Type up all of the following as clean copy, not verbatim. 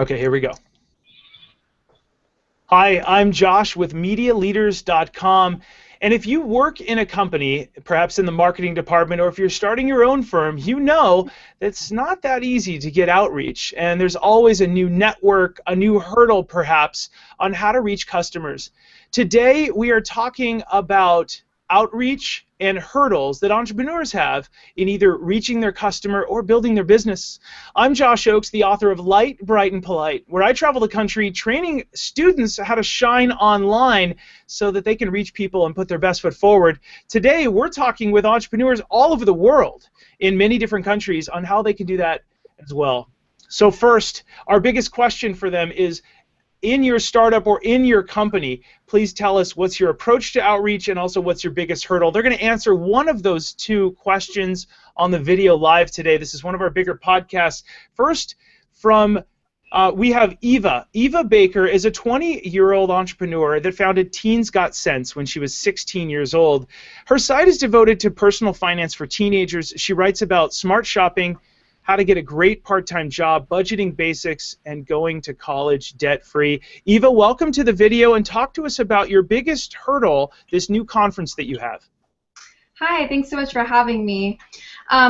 Okay, here we go. Hi, I'm Josh with MediaLeaders.com. And if you work in a company, perhaps in the marketing department, or if you're starting your own firm, you know that it's not that easy to get outreach. And there's always a new network, a new hurdle perhaps, on how to reach customers. Today, we are talking about outreach and hurdles that entrepreneurs have in either reaching their customer or building their business. I'm Josh Oakes, the author of Light, Bright, and Polite, where I travel the country training students how to shine online so that they can reach people and put their best foot forward. Today, we're talking with entrepreneurs all over the world in many different countries on how they can do that as well. So first, our biggest question for them is, in your startup or in your company, please tell us what's your approach to outreach and also what's your biggest hurdle. They're going to answer one of those two questions on the video live today. This is one of our bigger podcasts. First, we have Eva. Eva Baker is a 20-year-old entrepreneur that founded Teens Got Sense when she was 16 years old. Her site is devoted to personal finance for teenagers. She writes about smart shopping, how to get a great part-time job, budgeting basics, and going to college debt-free. Eva, welcome to the video, and talk to us about your biggest hurdle, this new conference that you have. Hi, thanks so much for having me.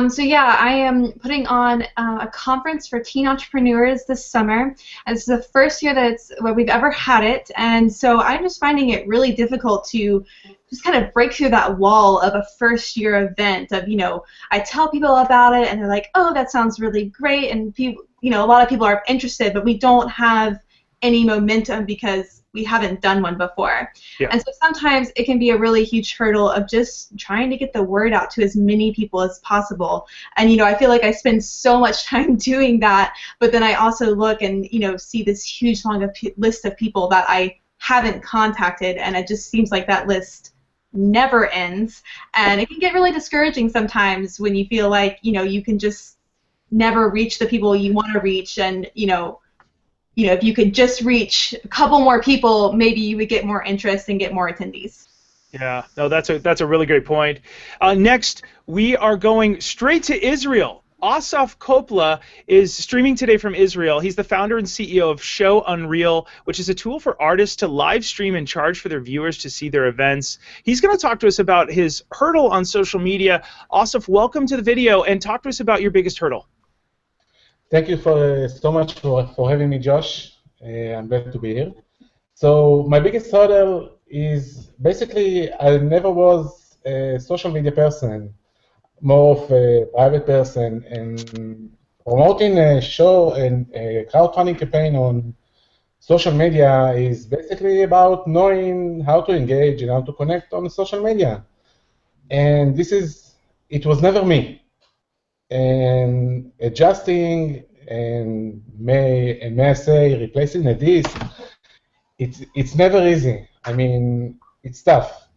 So yeah, I am putting on a conference for teen entrepreneurs this summer. And this is the first year that we've ever had it, and so I'm just finding it really difficult to just kind of break through that wall of a first-year event. I tell people about it, and they're like, "Oh, that sounds really great," and people, a lot of people are interested, but we don't have any momentum because we haven't done one before. Yeah. And so sometimes it can be a really huge hurdle of just trying to get the word out to as many people as possible. And I feel like I spend so much time doing that, but then I also look and see this huge long list of people that I haven't contacted, and it just seems like that list never ends. And it can get really discouraging sometimes when you feel like you can just never reach the people you want to reach, and if you could just reach a couple more people, maybe you would get more interest and get more attendees. Yeah, no, that's a really great point. Next, we are going straight to Israel. Asaf Kopla is streaming today from Israel. He's the founder and CEO of Show Unreal, which is a tool for artists to live stream and charge for their viewers to see their events. He's going to talk to us about his hurdle on social media. Asaf, welcome to the video, and talk to us about your biggest hurdle. Thank you so much for having me, Josh. I'm glad to be here. So my biggest hurdle is basically I never was a social media person, more of a private person, and promoting a show and a crowdfunding campaign on social media is basically about knowing how to engage and how to connect on social media. And it was never me. And adjusting and may I say replacing a disk, it's never easy. I mean, it's tough.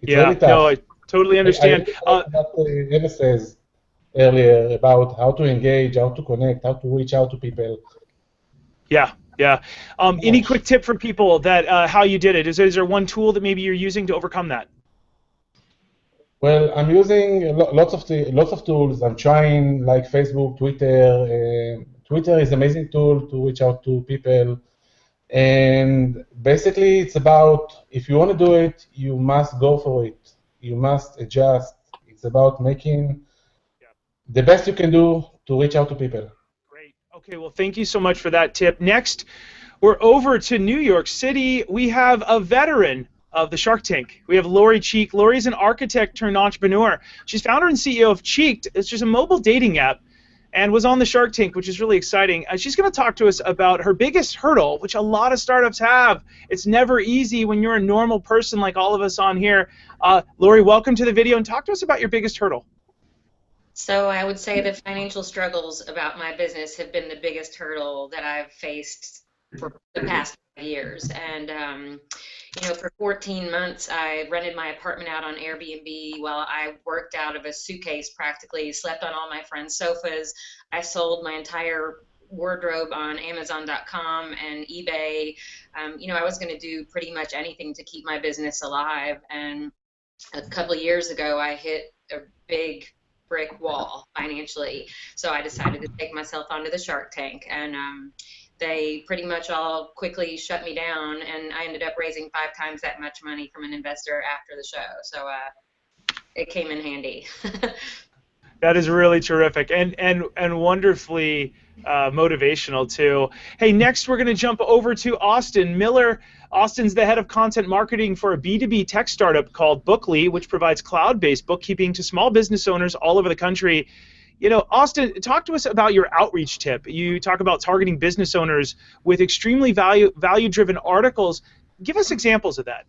It's really tough. No, I totally understand. What Eva says earlier about how to engage, how to connect, how to reach out to people. Yeah. Any quick tip for people that how you did it? Is there one tool that maybe you're using to overcome that? Well, I'm using lots of tools. I'm trying like Facebook, Twitter. Twitter is an amazing tool to reach out to people. And basically, it's about if you want to do it, you must go for it. You must adjust. It's about making the best you can do to reach out to people. Great. Okay, well, thank you so much for that tip. Next, we're over to New York City. We have a veteran of the Shark Tank. We have Lori Cheek. Lori's an architect turned entrepreneur. She's founder and CEO of Cheeked. It's just a mobile dating app and was on the Shark Tank, which is really exciting. She's going to talk to us about her biggest hurdle, which a lot of startups have. It's never easy when you're a normal person like all of us on here. Lori, welcome to the video, and talk to us about your biggest hurdle. So I would say the financial struggles about my business have been the biggest hurdle that I've faced for the past 5 years. And for 14 months, I rented my apartment out on Airbnb while I worked out of a suitcase practically, slept on all my friends' sofas. I sold my entire wardrobe on Amazon.com and eBay. I was going to do pretty much anything to keep my business alive. And a couple of years ago, I hit a big brick wall financially. So I decided to take myself onto the Shark Tank. And they pretty much all quickly shut me down, and I ended up raising 5 times that much money from an investor after the show. So it came in handy. That is really terrific and wonderfully motivational too. Hey, next we're going to jump over to Austin Miller. Austin's the head of content marketing for a B2B tech startup called Bookly, which provides cloud-based bookkeeping to small business owners all over the country. You know, Austin, talk to us about your outreach tip. You talk about targeting business owners with extremely value-driven articles. Give us examples of that.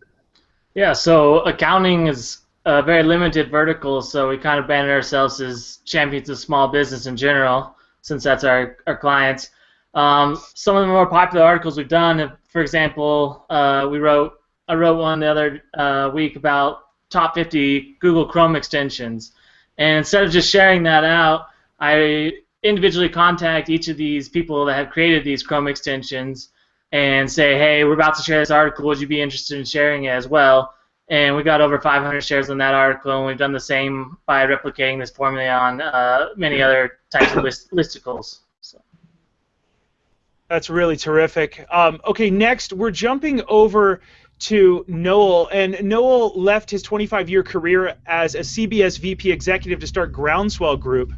Yeah, so accounting is a very limited vertical, so we kind of branded ourselves as champions of small business in general, since that's our clients. Some of the more popular articles we've done, for example, I wrote one the other week about top 50 Google Chrome extensions. And instead of just sharing that out, I individually contact each of these people that have created these Chrome extensions and say, hey, we're about to share this article. Would you be interested in sharing it as well? And we got over 500 shares on that article, and we've done the same by replicating this formula on many other types of listicles. So. That's really terrific. Okay, next we're jumping over to Noel, and Noel left his 25-year career as a CBS VP executive to start Groundswell Group.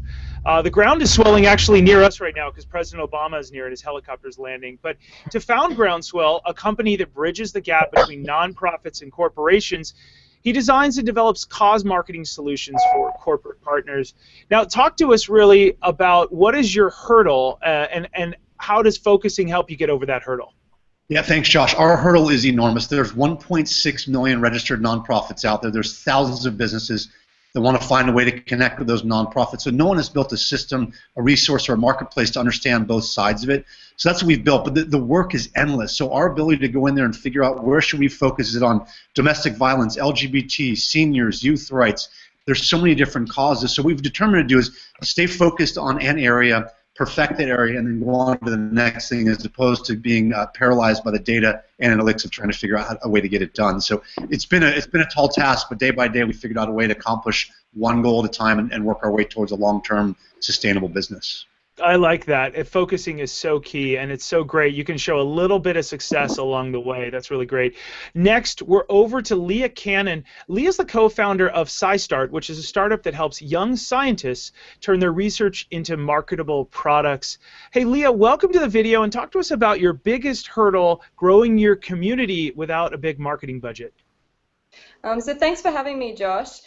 The ground is swelling actually near us right now because President Obama is near and his helicopter's landing. But to found Groundswell, a company that bridges the gap between nonprofits and corporations, he designs and develops cause marketing solutions for corporate partners. Now, talk to us really about what is your hurdle and how does focusing help you get over that hurdle? Yeah, thanks, Josh. Our hurdle is enormous. There's 1.6 million registered nonprofits out there. There's thousands of businesses that want to find a way to connect with those nonprofits. So no one has built a system, a resource, or a marketplace to understand both sides of it. So that's what we've built. But the work is endless. So our ability to go in there and figure out where should we focus, is it on domestic violence, LGBT, seniors, youth rights? There's so many different causes. So what we've determined to do is stay focused on an area, perfect that area, and then go on to the next thing, as opposed to being paralyzed by the data analytics of trying to figure out a way to get it done. So it's been a tall task, but day by day we figured out a way to accomplish one goal at a time and work our way towards a long-term sustainable business. I like that. Focusing is so key, and it's so great. You can show a little bit of success along the way. That's really great. Next, we're over to Leah Cannon. Leah's the co-founder of SciStart, which is a startup that helps young scientists turn their research into marketable products. Hey, Leah, welcome to the video, and talk to us about your biggest hurdle growing your community without a big marketing budget. So thanks for having me, Josh.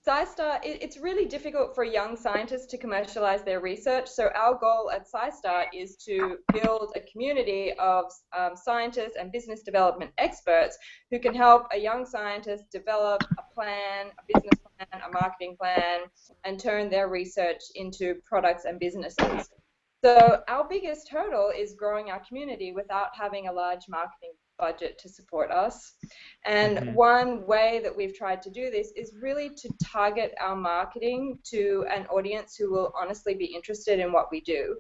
SciStart, it's really difficult for young scientists to commercialize their research, so our goal at SciStart is to build a community of scientists and business development experts who can help a young scientist develop a plan, a business plan, a marketing plan, and turn their research into products and businesses. So our biggest hurdle is growing our community without having a large marketing budget to support us. And one way that we've tried to do this is really to target our marketing to an audience who will honestly be interested in what we do,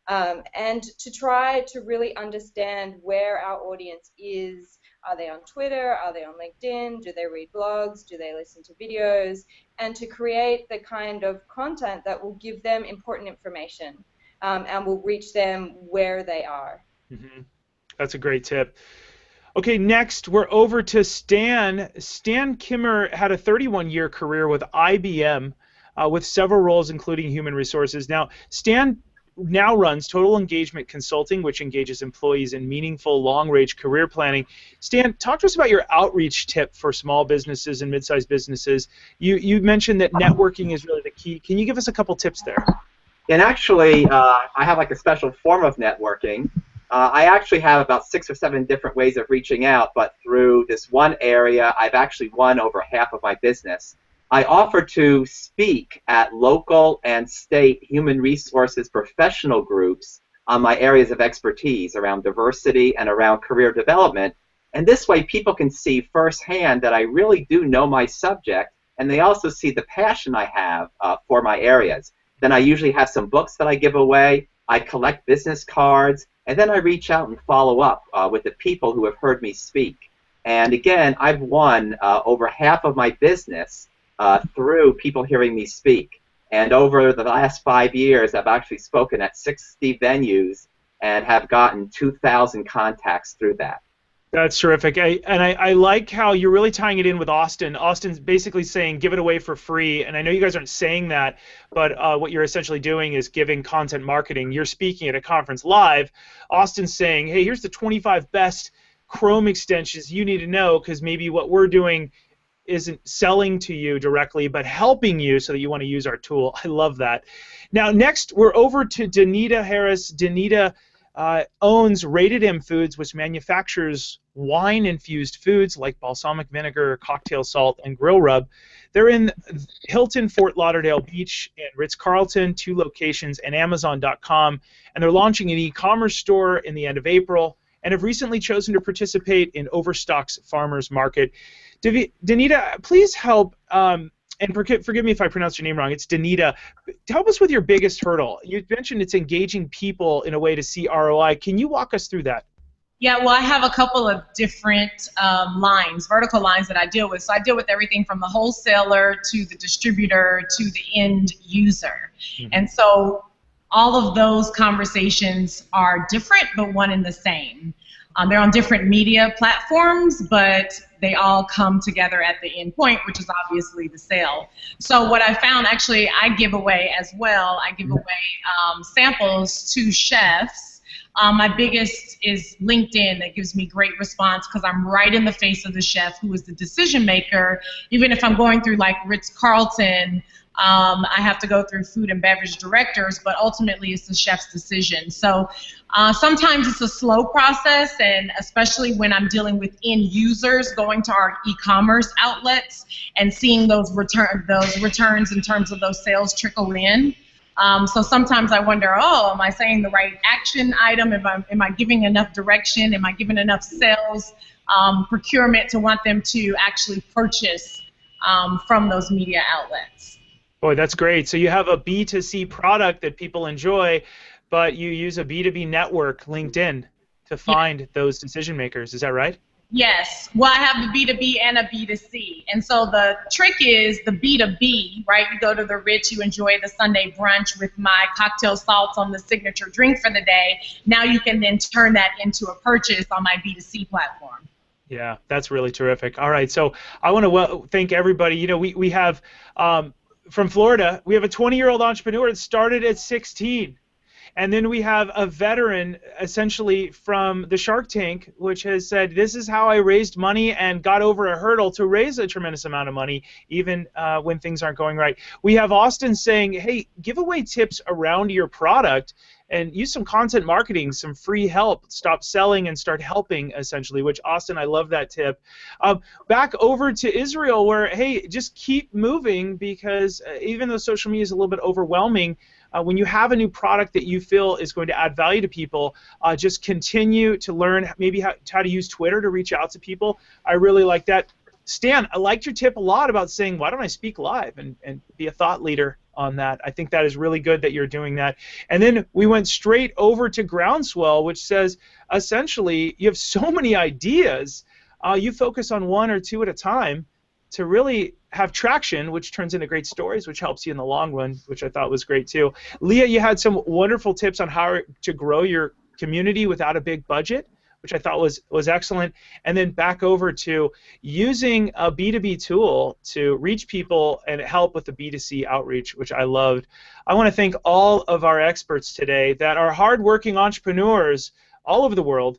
and to try to really understand where our audience is. Are they on Twitter? Are they on LinkedIn? Do they read blogs? Do they listen to videos? And to create the kind of content that will give them important information and will reach them where they are. That's a great tip. Okay, next we're over to Stan. Stan Kimmer had a 31-year career with IBM with several roles including human resources. Now, Stan now runs Total Engagement Consulting, which engages employees in meaningful long-range career planning. Stan, talk to us about your outreach tip for small businesses and mid-sized businesses. You mentioned that networking is really the key. Can you give us a couple tips there? And actually, I have like a special form of networking. I actually have about 6 or 7 different ways of reaching out, but through this one area, I've actually won over half of my business. I offer to speak at local and state human resources professional groups on my areas of expertise around diversity and around career development. And this way, people can see firsthand that I really do know my subject, and they also see the passion I have for my areas. Then I usually have some books that I give away. I collect business cards, and then I reach out and follow up with the people who have heard me speak. And again, I've won over half of my business through people hearing me speak. And over the last 5 years, I've actually spoken at 60 venues and have gotten 2,000 contacts through that. That's terrific. I like how you're really tying it in with Austin. Austin's basically saying give it away for free, and I know you guys aren't saying that, but what you're essentially doing is giving content marketing. You're speaking at a conference live. Austin's saying, hey, here's the 25 best Chrome extensions you need to know, because maybe what we're doing isn't selling to you directly, but helping you so that you want to use our tool. I love that. Now, next, we're over to Danita Harris. Danita owns Rated M Foods, which manufactures wine-infused foods like balsamic vinegar, cocktail salt, and grill rub. They're in Hilton, Fort Lauderdale Beach, and Ritz-Carlton, 2 locations, and Amazon.com. And they're launching an e-commerce store in the end of April, and have recently chosen to participate in Overstock's Farmers Market. Danita, please help, and forgive me if I pronounce your name wrong, it's Danita. Help us with your biggest hurdle. You mentioned it's engaging people in a way to see ROI. Can you walk us through that? Yeah, well, I have a couple of different lines, vertical lines that I deal with. So I deal with everything from the wholesaler to the distributor to the end user. Mm-hmm. And so all of those conversations are different, but one and the same. They're on different media platforms, but they all come together at the end point, which is obviously the sale. So what I found, actually, I give away as well. I give away samples to chefs. My biggest is LinkedIn. That gives me great response because I'm right in the face of the chef who is the decision maker. Even if I'm going through like Ritz-Carlton, I have to go through food and beverage directors, but ultimately it's the chef's decision. So sometimes it's a slow process, and especially when I'm dealing with end users going to our e-commerce outlets and seeing those returns in terms of those sales trickle in. So sometimes I wonder, oh, am I saying the right action item? Am I giving enough direction? Am I giving enough sales procurement to want them to actually purchase from those media outlets? Boy, that's great. So you have a B2C product that people enjoy, but you use a B2B network, LinkedIn, to find those decision makers. Is that right? Yes. Well, I have the B2B and a B2C. And so the trick is the B2B, right? You go to the Ritz, you enjoy the Sunday brunch with my cocktail salts on the signature drink for the day. Now you can then turn that into a purchase on my B2C platform. Yeah, that's really terrific. All right, so I want to thank everybody. You know, we have, from Florida, we have a 20-year-old entrepreneur that started at 16. And then we have a veteran, essentially, from the Shark Tank, which has said, this is how I raised money and got over a hurdle to raise a tremendous amount of money, even when things aren't going right. We have Austin saying, hey, give away tips around your product and use some content marketing, some free help. Stop selling and start helping, essentially, which, Austin, I love that tip. Back over to Israel, where, hey, just keep moving, because even though social media is a little bit overwhelming, when you have a new product that you feel is going to add value to people, just continue to learn maybe how to use Twitter to reach out to people. I really like that. Stan, I liked your tip a lot about saying, why don't I speak live and be a thought leader on that. I think that is really good that you're doing that. And then we went straight over to Groundswell, which says, essentially, you have so many ideas, you focus on one or two at a time to really have traction, which turns into great stories, which helps you in the long run, which I thought was great too. Leah, you had some wonderful tips on how to grow your community without a big budget, which I thought was excellent. And then back over to using a B2B tool to reach people and help with the B2C outreach, which I loved. I want to thank all of our experts today that are hardworking entrepreneurs all over the world.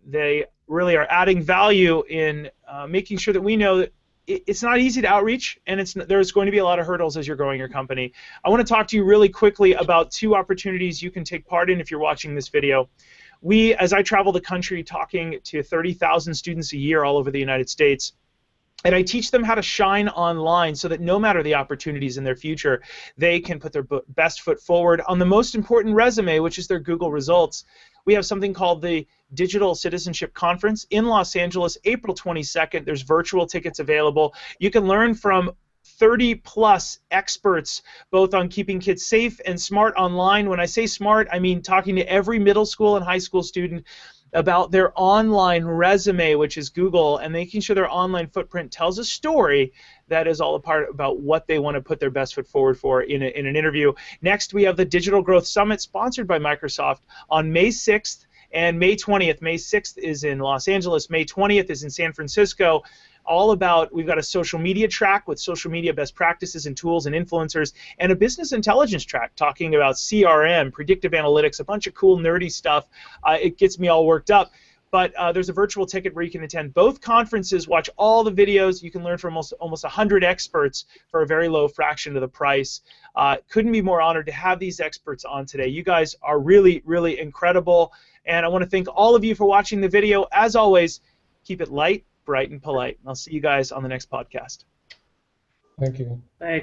They really are adding value in making sure that we know that it's not easy to outreach, and there's going to be a lot of hurdles as you're growing your company. I want to talk to you really quickly about 2 opportunities you can take part in if you're watching this video. As I travel the country talking to 30,000 students a year all over the United States, and I teach them how to shine online so that no matter the opportunities in their future, they can put their best foot forward on the most important resume, which is their Google results. We have something called the Digital Citizenship Conference in Los Angeles, April 22nd. There's virtual tickets available. You can learn from 30-plus experts, both on keeping kids safe and smart online. When I say smart, I mean talking to every middle school and high school student about their online resume, which is Google, and making sure their online footprint tells a story that is all about what they want to put their best foot forward for in an interview. Next, we have the Digital Growth Summit sponsored by Microsoft on May 6th and May 20th. May 6th is in Los Angeles. May 20th is in San Francisco. All about, we've got a social media track with social media best practices and tools and influencers, and a business intelligence track talking about CRM, predictive analytics, a bunch of cool nerdy stuff. It gets me all worked up. But there's a virtual ticket where you can attend both conferences, watch all the videos. You can learn from almost 100 experts for a very low fraction of the price. Couldn't be more honored to have these experts on today. You guys are really, really incredible. And I want to thank all of you for watching the video. As always, keep it light, bright, and polite. I'll see you guys on the next podcast. Thank you. Thanks.